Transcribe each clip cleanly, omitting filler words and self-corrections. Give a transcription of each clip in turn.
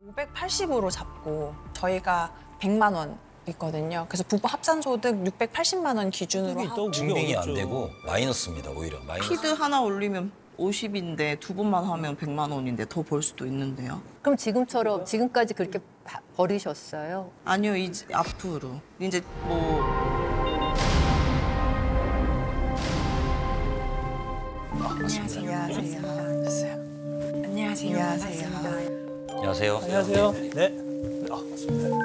580으로 잡고 저희가 100만 원 있거든요. 그래서 부부 합산소득 680만 원 기준으로 하고 증빙이 안 되고 마이너스입니다. 오히려 마이너스. 피드 하나 올리면 50인데 두 번만 하면 100만 원인데 더 벌 수도 있는데요. 그럼 지금처럼 지금까지 그렇게 버리셨어요? 아니요, 이제 앞으로 이제 뭐 안녕하세요. 안녕하세요. 안녕하세요. 안녕하세요. 네. 맞습니다.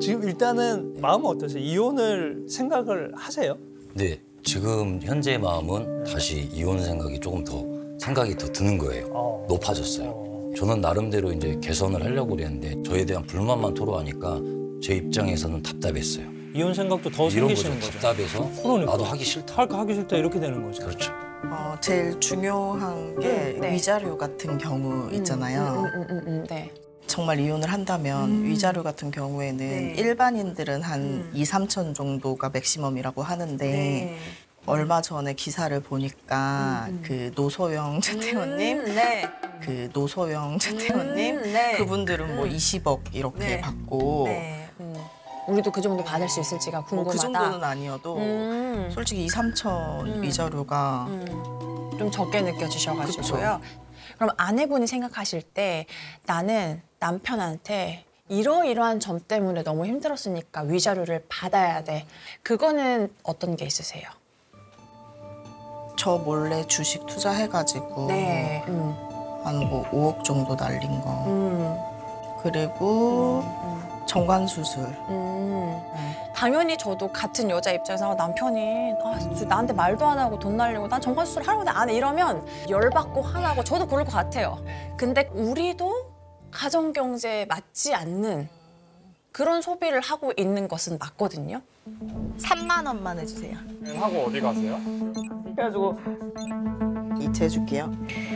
지금 일단은 마음은 어떠세요? 이혼을 생각을 하세요? 네, 지금 현재 마음은 다시 이혼 생각이 조금 더 생각이 더 드는 거예요. 높아졌어요. 저는 나름대로 이제 개선을 하려고 그랬는데 저에 대한 불만만 토로하니까 제 입장에서는 답답했어요. 이혼 생각도 더 이런 생기시는 거죠. 거죠? 답답해서 그러니까. 나도 하기 싫다. 하기 싫다 이렇게 되는 거죠. 그렇죠. 제일 중요한 게 네. 위자료 같은 경우 있잖아요. 네. 정말 이혼을 한다면 위자료 같은 경우에는 네. 일반인들은 한 2, 3천 정도가 맥시멈이라고 하는데 네. 얼마 전에 기사를 보니까 그 노소영 최태원님, 네. 그 노소영 최태원님 네. 그분들은 뭐 20억 이렇게 네. 받고 네. 우리도 그 정도 받을 수 있을지가 뭐 궁금하다. 그 정도는 아니어도 솔직히 2, 3천 위자료가 좀 적게 느껴지셔가지고요. 그럼 아내분이 생각하실 때 나는 남편한테 이러이러한 점 때문에 너무 힘들었으니까 위자료를 받아야 돼. 그거는 어떤 게 있으세요? 저 몰래 주식 투자해가지고 네. 한 뭐 5억 정도 날린 거 그리고 정관 수술 당연히 저도 같은 여자 입장에서 남편이 나한테 말도 안 하고 돈 날리고 난 정관수술 하려고 안 해 이러면 열받고 화나고 저도 그럴 것 같아요. 근데 우리도 가정경제에 맞지 않는 그런 소비를 하고 있는 것은 맞거든요. 3만 원만 해주세요. 하고 어디 가세요? 그래가지고 이체해줄게요.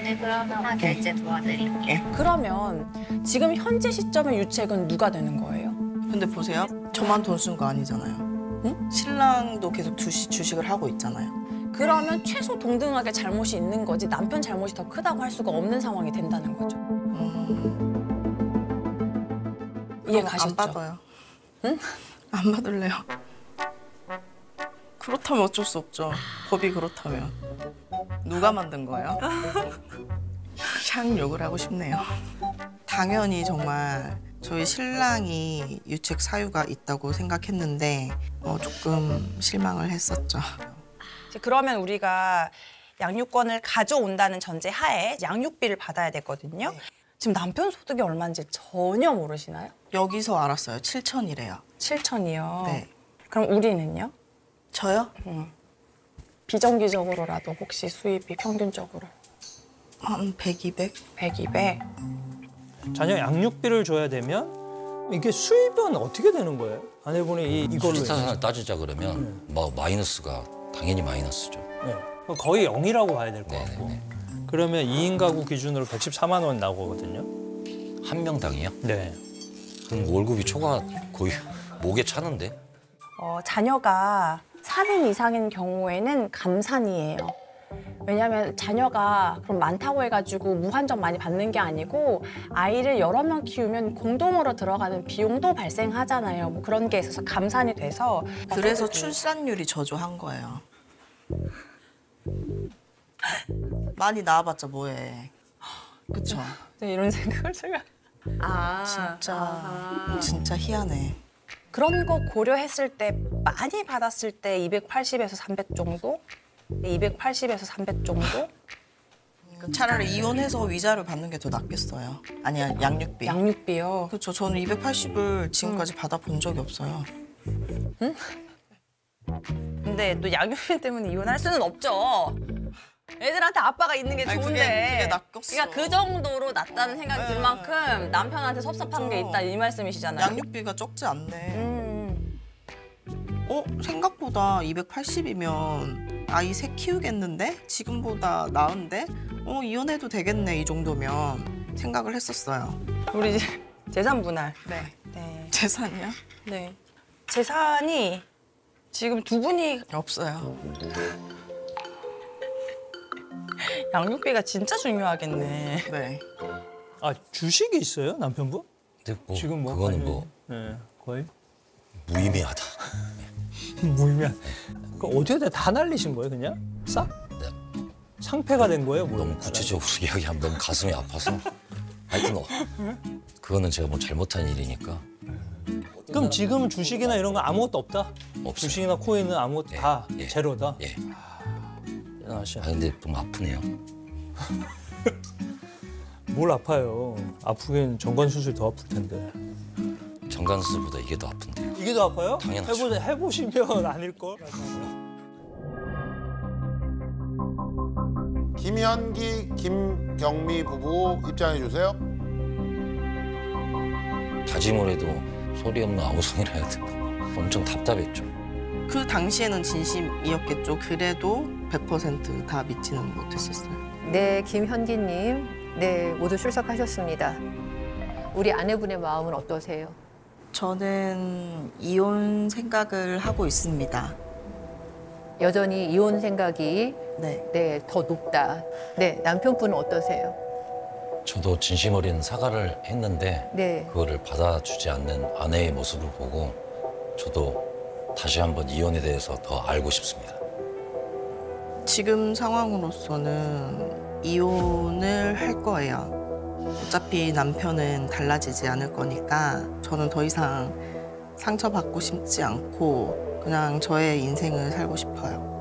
네, 그러면 결제 도와드릴게요. 그러면 지금 현재 시점의 유책은 누가 되는 거예요? 근데 보세요. 저만 돈 쓴 거 아니잖아요. 응? 신랑도 계속 주식을 하고 있잖아요. 그러면 최소 동등하게 잘못이 있는 거지 남편 잘못이 더 크다고 할 수가 없는 상황이 된다는 거죠. 이해 가셨죠? 안 받아요. 응? 안 받을래요. 그렇다면 어쩔 수 없죠. 법이 그렇다면. 누가 만든 거예요? 샹 욕을 하고 싶네요. 당연히 정말 저희 신랑이 유책 사유가 있다고 생각했는데 조금 실망을 했었죠. 그러면 우리가 양육권을 가져온다는 전제 하에 양육비를 받아야 되거든요. 네. 지금 남편 소득이 얼마인지 전혀 모르시나요? 여기서 알았어요. 7천이래요. 7천이요. 네. 그럼 우리는요? 저요? 비정기적으로라도 혹시 수입이 평균적으로 한 100, 200? 100, 200? 자녀 양육비를 줘야 되면 이게 수입은 어떻게 되는 거예요? 아내분이 이걸로 수리타산을 따지자 그러면 뭐 마이너스가 당연히 마이너스죠. 네. 거의 0이라고 봐야 될 것 네, 같고. 네. 그러면 2인 가구 기준으로 114만 원 나오거든요. 한 명당이요? 네. 그럼 월급이 초과 거의 목에 차는데? 자녀가 3인 이상인 경우에는 감산이에요. 왜냐하면 자녀가 그럼 많다고 해가지고 무한정 많이 받는 게 아니고 아이를 여러 명 키우면 공동으로 들어가는 비용도 발생하잖아요. 뭐 그런 게 있어서 감산이 돼서 그래서 출산율이 저조한 거예요. 많이 낳아봤자 뭐해. 그쵸? 네, 이런 생각을 제가 진짜 희한해. 그런 거 고려했을 때 많이 받았을 때 280에서 300 정도? 280에서 300 정도? 차라리 이혼해서 위자료 받는 게 더 낫겠어요. 아니야, 양육비. 양육비요. 그렇죠. 저는 280을 지금까지 받아본 적이 없어요. 근데 또 양육비 때문에 이혼할 수는 없죠. 애들한테 아빠가 있는 게 아니, 좋은데. 그게 낚였어. 그러니까 그 정도로 낫다는 생각이 들 만큼 남편한테 섭섭한 게 있다 이 말씀이시잖아요. 양육비가 적지 않네. 생각보다 280이면 아이 셋 키우겠는데? 지금보다 나은데? 이혼해도 되겠네, 이 정도면. 생각을 했었어요. 우리 재산 분할. 네. 네. 재산이요? 네. 재산이 지금 두 분이 없어요. 양육비가 진짜 중요하겠네. 네. 아 주식이 있어요 남편분? 근데 뭐 지금 뭐 그거는 관련이- 뭐 네, 거의 무의미하다. 무의미한. 그 어떻게 다 날리신 거예요 그냥? 싹? 네. 상패가 된 거예요? 뭐? 너무 구체적으로 이야기하면 너무 가슴이 아파서. 하여튼 그거는 제가 뭐 잘못한 일이니까. 그럼 지금 주식이나 이런 거 아무것도 없다? 없어요. 주식이나 코인은 아무것도 예, 다 예. 제로다? 예. 대단하시네. 아 근데 좀 아프네요. 뭘 아파요? 아프긴 정관 수술 더 아플 텐데. 정관 수술보다 이게 더 아픈데요. 이게 더 아파요? 당연하죠. 해보시면 아닐 걸. 김현기, 김경미 부부 입장해 주세요. 다짐을 해도 소리 없는 아우성이라 해야 되나. 엄청 답답했죠. 그 당시에는 진심이었겠죠. 그래도 100% 다 믿지는 못했었어요. 네, 김현기님. 네, 모두 출석하셨습니다. 우리 아내분의 마음은 어떠세요? 저는 이혼 생각을 하고 있습니다. 여전히 이혼 생각이 네. 더 높다. 네, 남편분은 어떠세요? 저도 진심 어린 사과를 했는데 네. 그거를 받아주지 않는 아내의 모습을 보고 저도 다시 한번 이혼에 대해서 더 알고 싶습니다. 지금 상황으로서는 이혼을 할 거예요. 어차피 남편은 달라지지 않을 거니까 저는 더 이상 상처받고 싶지 않고 그냥 저의 인생을 살고 싶어요.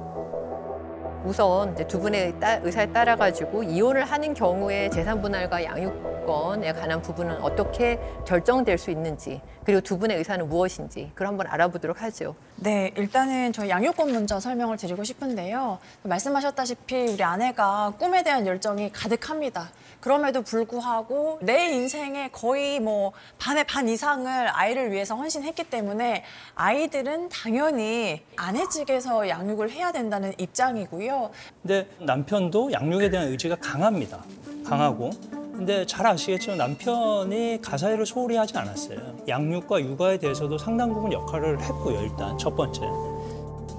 우선 이제 두 분의 의사에 따라 가지고 이혼을 하는 경우에 재산 분할과 양육권에 관한 부분은 어떻게 결정될 수 있는지, 그리고 두 분의 의사는 무엇인지 그걸 한번 알아보도록 하죠. 네, 일단은 저희 양육권 먼저 설명을 드리고 싶은데요. 말씀하셨다시피 우리 아내가 꿈에 대한 열정이 가득합니다. 그럼에도 불구하고 내 인생의 거의 뭐 반의 반 이상을 아이를 위해서 헌신했기 때문에 아이들은 당연히 아내 측에서 양육을 해야 된다는 입장이고요. 근데 남편도 양육에 대한 의지가 강합니다. 강하고. 근데 잘 아시겠지만 남편이 가사일을 소홀히 하지 않았어요. 양육과 육아에 대해서도 상당 부분 역할을 했고요, 일단 첫 번째.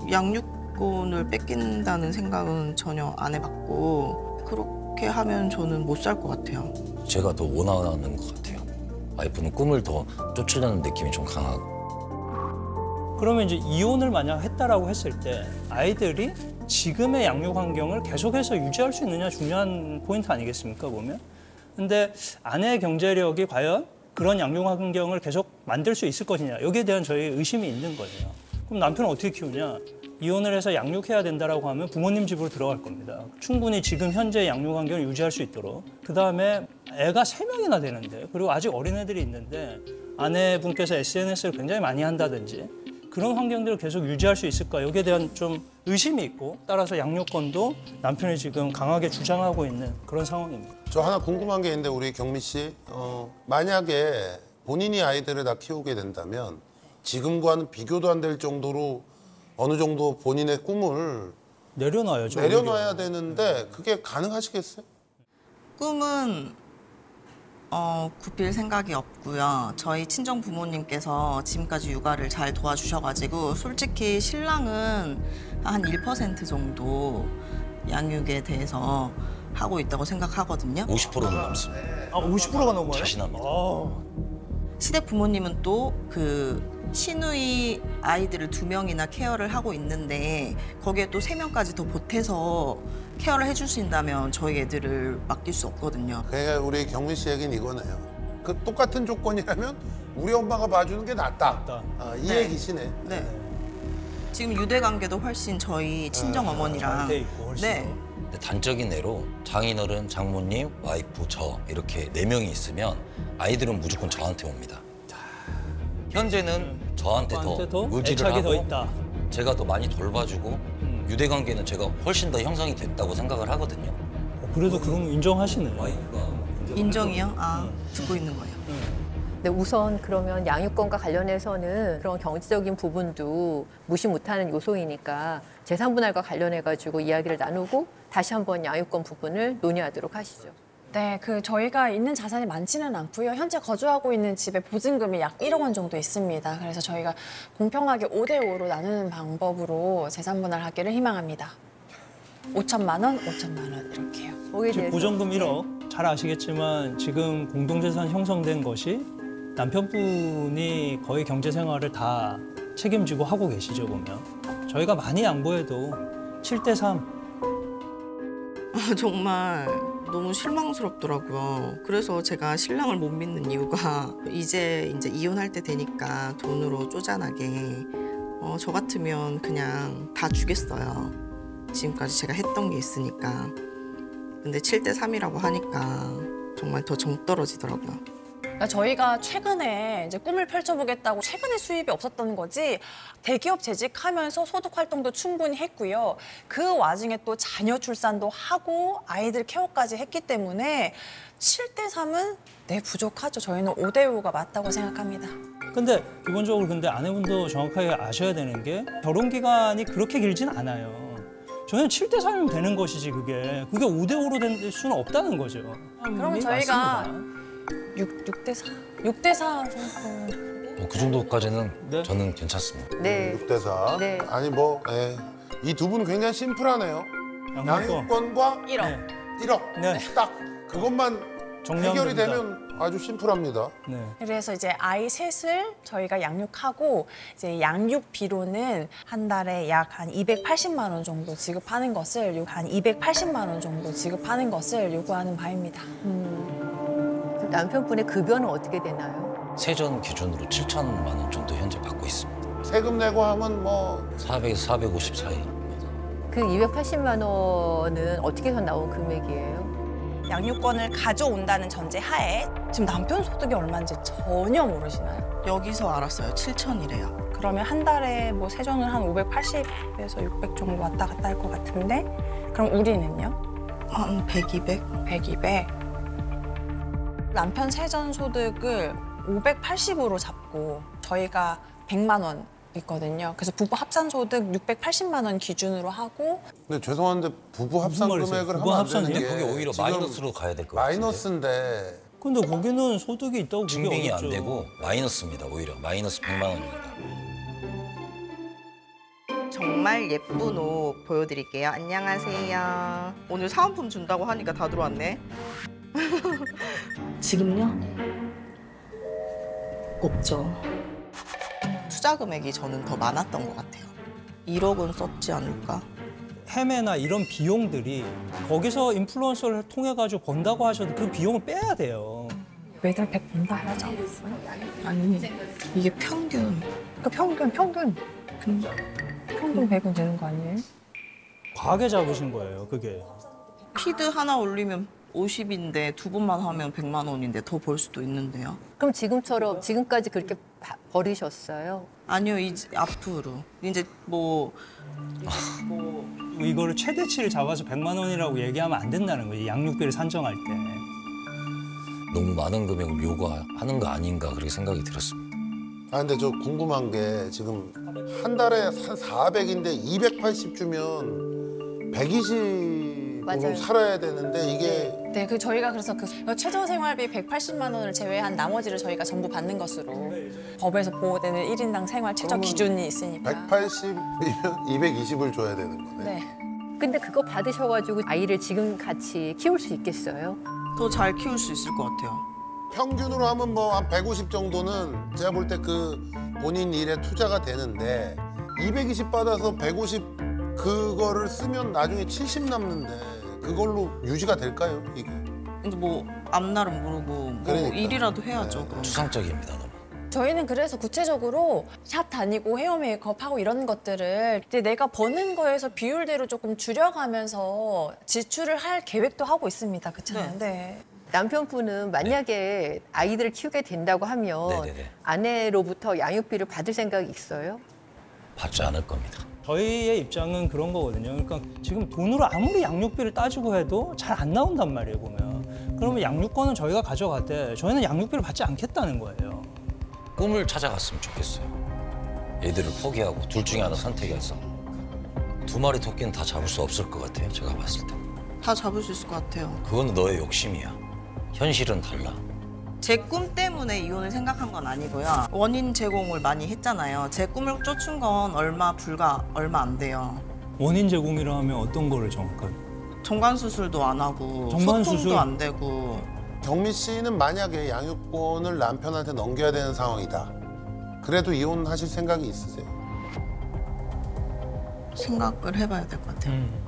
양육권을 뺏긴다는 생각은 전혀 안 해봤고 그렇게 하면 저는 못 살 것 같아요. 제가 더 원하는 것 같아요. 와이프는 꿈을 더 쫓으려는 느낌이 좀 강하고. 그러면 이제 이혼을 만약 했다라고 했을 때 아이들이 지금의 양육 환경을 계속해서 유지할 수 있느냐 중요한 포인트 아니겠습니까, 보면? 근데 아내의 경제력이 과연 그런 양육 환경을 계속 만들 수 있을 것이냐, 여기에 대한 저희 의심이 있는 거예요. 그럼 남편은 어떻게 키우냐? 이혼을 해서 양육해야 된다라고 하면 부모님 집으로 들어갈 겁니다. 충분히 지금 현재 양육 환경을 유지할 수 있도록. 그다음에 애가 3명이나 되는데, 그리고 아직 어린애들이 있는데 아내분께서 SNS를 굉장히 많이 한다든지 그런 환경들을 계속 유지할 수 있을까? 여기에 대한 좀 의심이 있고, 따라서 양육권도 남편이 지금 강하게 주장하고 있는 그런 상황입니다. 저 하나 궁금한 게 있는데 우리 경미 씨, 만약에 본인이 아이들을 다 키우게 된다면 지금과는 비교도 안 될 정도로 어느 정도 본인의 꿈을 내려놔야죠. 내려놔야 되는데 그게 가능하시겠어요? 꿈은 굽힐 생각이 없고요. 저희 친정 부모님께서 지금까지 육아를 잘 도와주셔가지고 솔직히 신랑은 한 1% 정도 양육에 대해서 하고 있다고 생각하거든요. 50%는 넘습니다. 아, 50%가 넘어요? 자신합니다. 시댁 부모님은 또 그 시누이 아이들을 2명이나 케어를 하고 있는데 거기에 또 3명까지 더 보태서 케어를 해주신다면 저희 애들을 맡길 수 없거든요. 그러니까 우리 경미 씨 얘기는 이거네요. 그 똑같은 조건이라면 우리 엄마가 봐주는 게 낫다. 이 네. 얘기시네. 네. 지금 유대 관계도 훨씬 저희 친정 어머니랑 잘돼 있고 훨씬. 네. 근데 단적인 예로 장인어른, 장모님, 와이프, 저 이렇게 4명이 있으면 아이들은 무조건 저한테 옵니다. 현재는 저한테 저한테 더 더 의지를 애착이 하고 더 있다. 제가 더 많이 돌봐주고 유대관계는 제가 훨씬 더 형성이 됐다고 생각을 하거든요. 그래도 그런 거 인정하시네. 와이프가 인정이요? 아, 듣고 있는 거예요. 네, 우선 그러면 양육권과 관련해서는 그런 경제적인 부분도 무시 못하는 요소이니까 재산 분할과 관련해 가지고 이야기를 나누고 다시 한번 양육권 부분을 논의하도록 하시죠. 네, 저희가 있는 자산이 많지는 않고요. 현재 거주하고 있는 집에 보증금이 약 1억 원 정도 있습니다. 그래서 저희가 공평하게 5대5로 나누는 방법으로 재산 분할하기를 희망합니다. 5천만 원, 5천만 원 이렇게요. 거기에 지금 대해서 보전금 1억 잘 아시겠지만 지금 공동재산 형성된 것이 남편분이 거의 경제 생활을 다 책임지고 하고 계시죠 보면. 저희가 많이 양보해도 7대 3. 정말 너무 실망스럽더라고요. 그래서 제가 신랑을 못 믿는 이유가 이제 이혼할 때 되니까 돈으로 쪼잔하게 저 같으면 그냥 다 주겠어요. 지금까지 제가 했던 게 있으니까. 근데 7대 3이라고 하니까 정말 더 정 떨어지더라고요. 그러니까 저희가 최근에 이제 꿈을 펼쳐보겠다고 최근에 수입이 없었던 거지 대기업 재직하면서 소득 활동도 충분히 했고요. 그 와중에 또 자녀 출산도 하고 아이들 케어까지 했기 때문에 7대 3은 네 부족하죠. 저희는 5대 5가 맞다고 생각합니다. 근데 기본적으로 근데 아내분도 정확하게 아셔야 되는 게 결혼 기간이 그렇게 길진 않아요. 저는 7대 3이면 되는 것이지 그게 5대 5로 될 수는 없다는 거죠. 그러면 저희가 6대 4? 6대 4 정도. 그 정도까지는 네. 저는 괜찮습니다. 네. 6대 4. 네. 아니 이 두 분은 굉장히 심플하네요. 양육권. 양육권과 1억. 네. 1억. 네. 딱 그것만 정리하면 해결이 됩니다. 되면 아주 심플합니다. 네. 그래서 이제 아이 셋을 저희가 양육하고 이제 양육비로는 한 달에 약 한 280만 원 정도 지급하는 것을 요구하는 바입니다. 남편분의 급여는 어떻게 되나요? 세전 기준으로 7천만 원 정도 현재 받고 있습니다. 세금 내고 하면 400에서 450 사이. 그 280만 원은 어떻게 해서 나온 금액이에요? 양육권을 가져온다는 전제 하에 지금 남편 소득이 얼마인지 전혀 모르시나요? 여기서 알았어요. 7천이래요. 그러면 한 달에 뭐 세전을 한 580에서 600 정도 왔다 갔다 할 것 같은데 그럼 우리는요? 한 100, 200? 100, 200. 남편 세전 소득을 580으로 잡고 저희가 100만 원 있거든요. 그래서 부부 합산 소득 680만 원 기준으로 하고 근데 죄송한데 부부 합산 무슨 말이세요? 금액을 부부 하면 안 되는 합산이요? 게 그게 오히려 지금 마이너스로 가야 될 것 같은데. 마이너스인데 근데 거기는 소득이 있다고 그게 증빙이 어렵죠. 안 되고 마이너스입니다. 오히려 마이너스 100만 원입니다. 정말 예쁜 옷 보여드릴게요. 안녕하세요. 오늘 사은품 준다고 하니까 다 들어왔네. 지금요? 없죠. 투자 금액이 저는 더 많았던 것 같아요. 1억은 썼지 않을까? 헤매나 이런 비용들이 거기서 인플루언서를 통해 가지고 번다고 하셔도 그 비용을 빼야 돼요. 매달 100 번다 하지 않았어요? 아니, 이게 평균. 그 평균. 평균 100은 되는 거 아니에요? 과하게 잡으신 거예요, 그게. 피드 하나 올리면 50인데 두 번만 하면 100만 원인데 더 벌 수도 있는데요. 그럼 지금까지 그렇게 버리셨어요? 아니요, 이제 앞으로. 이제 이거를 최대치를 잡아서 100만 원이라고 얘기하면 안 된다는 거지, 양육비를 산정할 때. 너무 많은 금액을 요구하는 거 아닌가 그렇게 생각이 들었습니다. 근데 저 궁금한 게 지금 한 달에 한 400인데 280 주면 120으로 맞아요. 살아야 되는데 이게 네, 저희가 그래서 최저 생활비 180만 원을 제외한 나머지를 저희가 전부 받는 것으로 법에서 보호되는 1인당 생활 최저 기준이 있으니까. 180이면 220을 줘야 되는 거네. 네. 근데 그거 받으셔가지고 아이를 지금 같이 키울 수 있겠어요? 더 잘 키울 수 있을 것 같아요. 평균으로 하면 한 150 정도는 제가 볼 때 그 본인 일에 투자가 되는데 220 받아서 150 그거를 쓰면 나중에 70 남는데 그걸로 유지가 될까요, 이게? 근데 앞날은 모르고 그러니까. 일이라도 해야죠. 그럼. 추상적입니다, 너무. 저희는 그래서 구체적으로 샵 다니고 헤어 메이크업 하고 이런 것들을 이제 내가 버는 거에서 비율대로 조금 줄여가면서 지출을 할 계획도 하고 있습니다. 그렇잖아요. 네. 남편분은 만약에 아이들을 키우게 된다고 하면 네네네. 아내로부터 양육비를 받을 생각이 있어요? 받지 않을 겁니다. 저희의 입장은 그런 거거든요. 그러니까 지금 돈으로 아무리 양육비를 따지고 해도 잘 안 나온단 말이에요, 보면. 그러면 양육권은 저희가 가져가되 저희는 양육비를 받지 않겠다는 거예요. 꿈을 찾아갔으면 좋겠어요. 애들을 포기하고 둘 중에 하나 선택해서 두 마리 토끼는 다 잡을 수 없을 것 같아요, 제가 봤을 때. 다 잡을 수 있을 것 같아요. 그건 너의 욕심이야. 현실은 달라. 제 꿈 때문에 이혼을 생각한 건 아니고요. 원인 제공을 많이 했잖아요. 제 꿈을 쫓은 건 얼마 안 돼요. 원인 제공이라 하면 어떤 거를 정확하게? 정관 수술도 안 하고 정관 소통도 수술? 안 되고. 경미 씨는 만약에 양육권을 남편한테 넘겨야 되는 상황이다. 그래도 이혼하실 생각이 있으세요? 생각을 해봐야 될 것 같아요.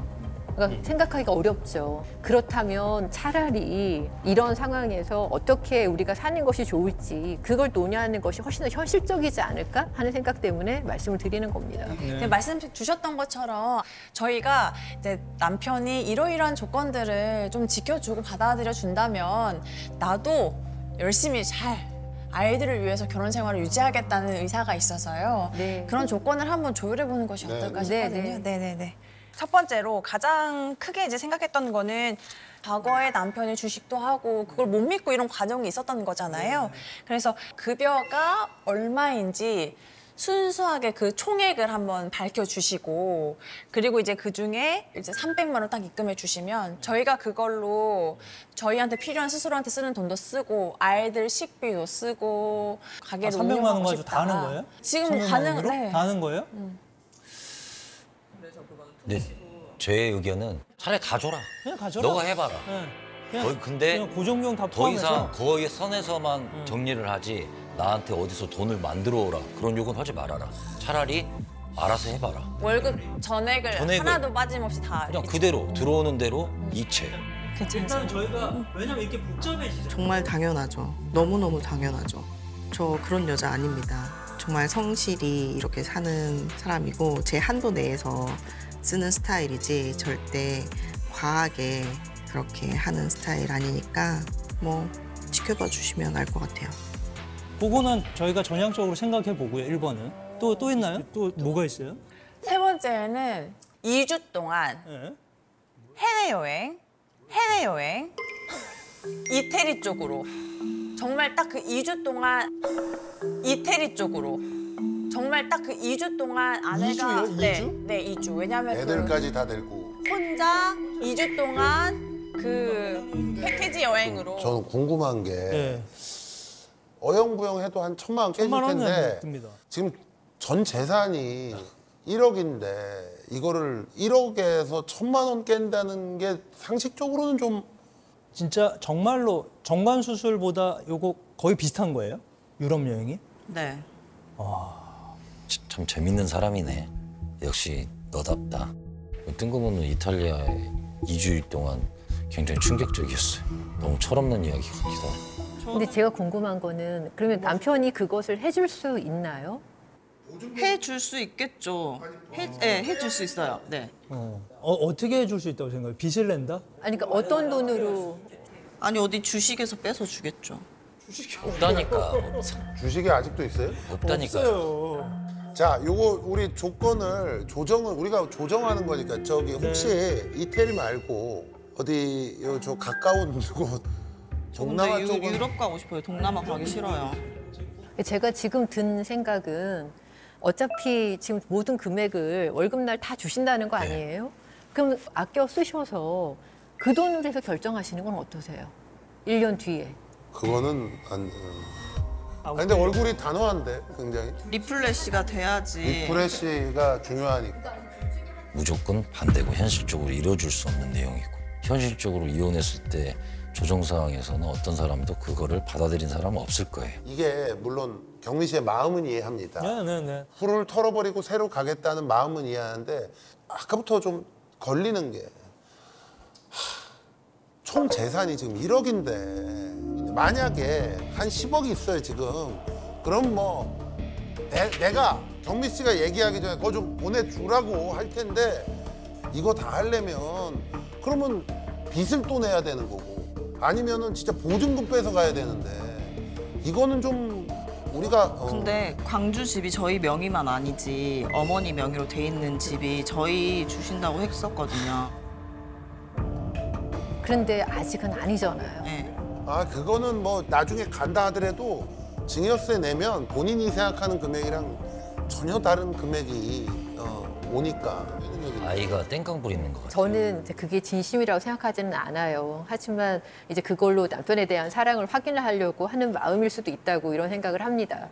그러니까 생각하기가 어렵죠. 그렇다면 차라리 이런 상황에서 어떻게 우리가 사는 것이 좋을지 그걸 논의하는 것이 훨씬 더 현실적이지 않을까 하는 생각 때문에 말씀을 드리는 겁니다. 네, 말씀 주셨던 것처럼 저희가 이제 남편이 이러이러한 조건들을 좀 지켜주고 받아들여 준다면 나도 열심히 잘 아이들을 위해서 결혼 생활을 유지하겠다는 의사가 있어서요. 네. 그런 조건을 한번 조율해 보는 것이 어떨까 네, 싶거든요. 네. 네네네. 첫 번째로 가장 크게 이제 생각했던 거는 과거에 남편이 주식도 하고 그걸 못 믿고 이런 과정이 있었던 거잖아요. 그래서 급여가 얼마인지 순수하게 그 총액을 한번 밝혀주시고 그리고 이제 그중에 이제 300만 원 딱 입금해 주시면 저희가 그걸로 저희한테 필요한 스스로한테 쓰는 돈도 쓰고 아이들 식비도 쓰고 가게를 300만 원 운영하고 가지고 싶다. 다 하는 거예요? 지금 300만 가능, 원으로? 네. 다 하는 거예요? 근데 제 의견은 차라리 가져라. 그냥 가져라. 너가 해봐라. 네. 그냥, 거의 근데 그냥 고정비용 다 더 포함해서 이상 거의 선에서만 정리를 하지 나한테 어디서 돈을 만들어 오라 그런 요구는 하지 말아라. 차라리 알아서 해봐라. 월급 전액을 전액을 하나도 빠짐없이 다 그냥 그대로 들어오는 대로 이체. 일단 저희가 왜냐면 이렇게 복잡해지죠. 정말 당연하죠. 너무너무 당연하죠. 저 그런 여자 아닙니다. 정말 성실히 이렇게 사는 사람이고 제 한도 내에서 쓰는 스타일이지 절대 과하게 그렇게 하는 스타일 아니니까 뭐 지켜봐 주시면 알 것 같아요. 그거는 저희가 전향적으로 생각해 보고요. 1번은. 또 있나요? 또 뭐가 있어요? 세 번째는 2주 동안 네. 해외여행, 이태리 쪽으로. 정말 딱 그 2주 동안 이태리 쪽으로. 정말 딱 그 2주 동안 아내가 2주요? 네, 2주? 네, 2주. 왜냐면 그 애들까지 다 데리고. 혼자 2주 동안 그 패키지 여행으로. 저는 궁금한 게 네. 어영부영해도 한 1,000만 원 깨질 1,000만 원은 텐데 듭니다. 지금 전 재산이 1억인데 이거를 1억에서 1,000만 원 깬다는 게 상식적으로는 좀 진짜 정말로 정관 수술보다 요거 거의 비슷한 거예요? 유럽 여행이? 네. 참 재밌는 사람이네. 역시 너답다. 뜬금없는 이탈리아에 2주일 동안 굉장히 충격적이었어요. 너무 철없는 이야기 같기도 하고. 근데 제가 궁금한 거는 그러면 남편이 그것을 해줄 수 있나요? 해줄 수 있겠죠. 해줄 수 있어요. 네. 어떻게 해줄 수 있다고 생각해요? 빚을 낸다? 아니 그러니까 어떤 돈으로 아니 어디 주식에서 뺏어 주겠죠. 없다니까. 주식이 아직도 있어요? 없다니까요. 자, 요거 우리 조건을 우리가 조정하는 거니까 저기 혹시 이태리 말고 어디 저 가까운 곳 동남아 근데 쪽은 유럽 가고 싶어요. 동남아 가기 싫어요. 제가 지금 든 생각은 어차피 지금 모든 금액을 월급날 다 주신다는 거 아니에요? 그럼 아껴 쓰셔서 그 돈으로 해서 결정하시는 건 어떠세요? 1년 뒤에. 그거는 안. 아니, 근데 얼굴이 단호한데 굉장히 리플래시가 돼야지. 리프레시가 중요하니까. 무조건 반대고 현실적으로 이뤄줄 수 없는 내용이고 현실적으로 이혼했을 때 조정 상황에서는 어떤 사람도 그거를 받아들인 사람은 없을 거예요. 이게 물론 경미 씨의 마음은 이해합니다. 네네네. 풀을 털어버리고 새로 가겠다는 마음은 이해하는데 아까부터 좀 걸리는 게 총 재산이 지금 1억인데 만약에 한 10억이 있어요 지금 그럼 뭐 내가 경미 씨가 얘기하기 전에 그거 좀 보내주라고 할 텐데 이거 다 하려면 그러면 빚을 또 내야 되는 거고 아니면은 진짜 보증금 뺏어 가야 되는데 이거는 좀 우리가 근데 광주 집이 저희 명의만 아니지 어머니 명의로 돼 있는 집이 저희 주신다고 했었거든요. 그런데 아직은 아니잖아요. 네. 아 그거는 뭐 나중에 간다 하더라도 증여세 내면 본인이 생각하는 금액이랑 전혀 다른 금액이 오니까 아이가 땡깡 부리는 것 같아요. 저는 이제 그게 진심이라고 생각하지는 않아요. 하지만 이제 그걸로 남편에 대한 사랑을 확인을 하려고 하는 마음일 수도 있다고 이런 생각을 합니다.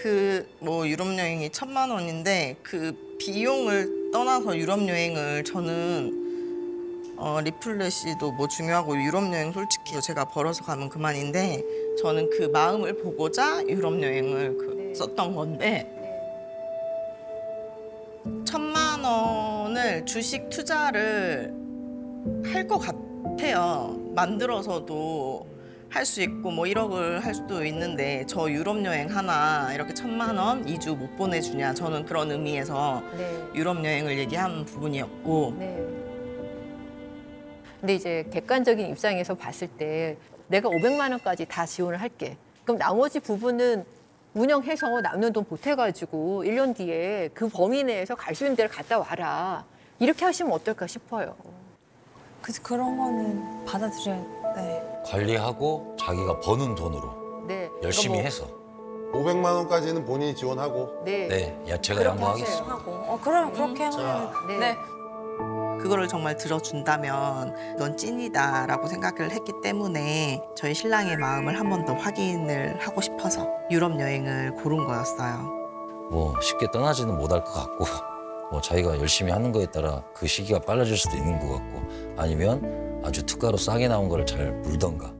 그 뭐 유럽 여행이 1,000만 원인데 그 비용을 떠나서 유럽 여행을 저는 리플렛이도 뭐 중요하고 유럽 여행 솔직히 제가 벌어서 가면 그만인데 저는 그 마음을 보고자 유럽 여행을 썼던 건데 1,000만 원을 주식 투자를 할 것 같아요. 만들어서도 할 수 있고 뭐 1억을 할 수도 있는데 저 유럽 여행 하나 이렇게 1,000만 원 2주 못 보내주냐 저는 그런 의미에서 네. 유럽 여행을 얘기한 부분이었고 네. 근데 이제 객관적인 입장에서 봤을 때 내가 500만 원까지 다 지원을 할게. 그럼 나머지 부분은 운영해서 남는 돈 보태가지고 1년 뒤에 그 범위 내에서 갈 수 있는 데를 갔다 와라. 이렇게 하시면 어떨까 싶어요. 그래서 그런 거는 받아들여야 네. 관리하고 자기가 버는 돈으로 네. 열심히 그러니까 해서 500만 원까지는 본인이 지원하고. 네. 네, 제가 그렇게 양보하겠습니다. 하고. 그러면 그렇게 하면 자. 네. 네. 그거를 정말 들어준다면 넌 찐이다라고 생각을 했기 때문에 저희 신랑의 마음을 한 번 더 확인을 하고 싶어서 유럽 여행을 고른 거였어요. 뭐 쉽게 떠나지는 못할 것 같고 뭐 자기가 열심히 하는 거에 따라 그 시기가 빨라질 수도 있는 것 같고 아니면 아주 특가로 싸게 나온 거를 잘 물던가